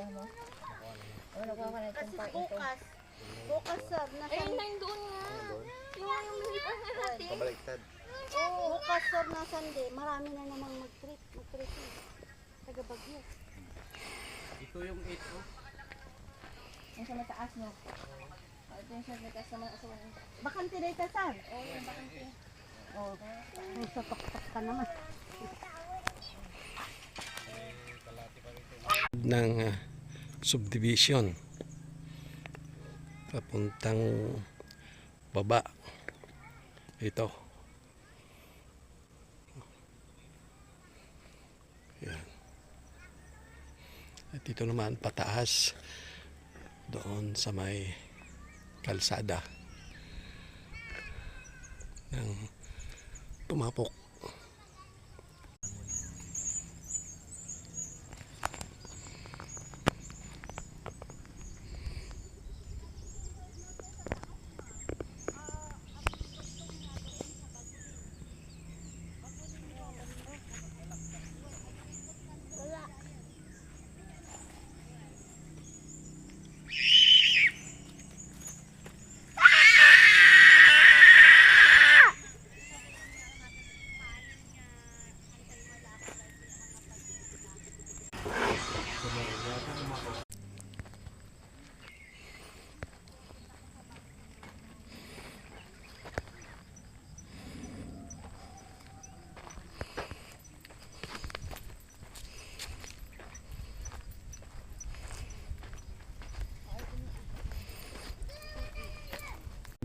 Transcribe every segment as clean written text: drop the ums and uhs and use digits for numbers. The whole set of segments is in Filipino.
nakuha mo? O, nakuha ka na itong Kasi part ito. bukas. Bukas sir, nasa Doon nga. Yung maliit natin. Pabaliktad. bukas sir na Sunday, marami na namang mag-treat. Taga Bagyo. Ito yung 8 oh. Yung sa mataas, no? Ito yung sa mataas na asawa. Bakante na ito sir. Oo, yung bakante. Oh, ay sa tok-tok ka naman. Ng subdivision papuntang baba ito. Yan. At dito naman pataas doon sa may kalsada ng tumapok.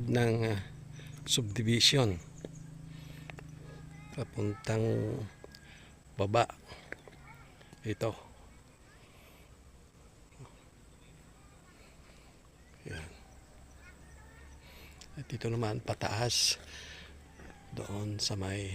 Ng subdivision papuntang baba ito. Yan. At dito naman pataas doon sa may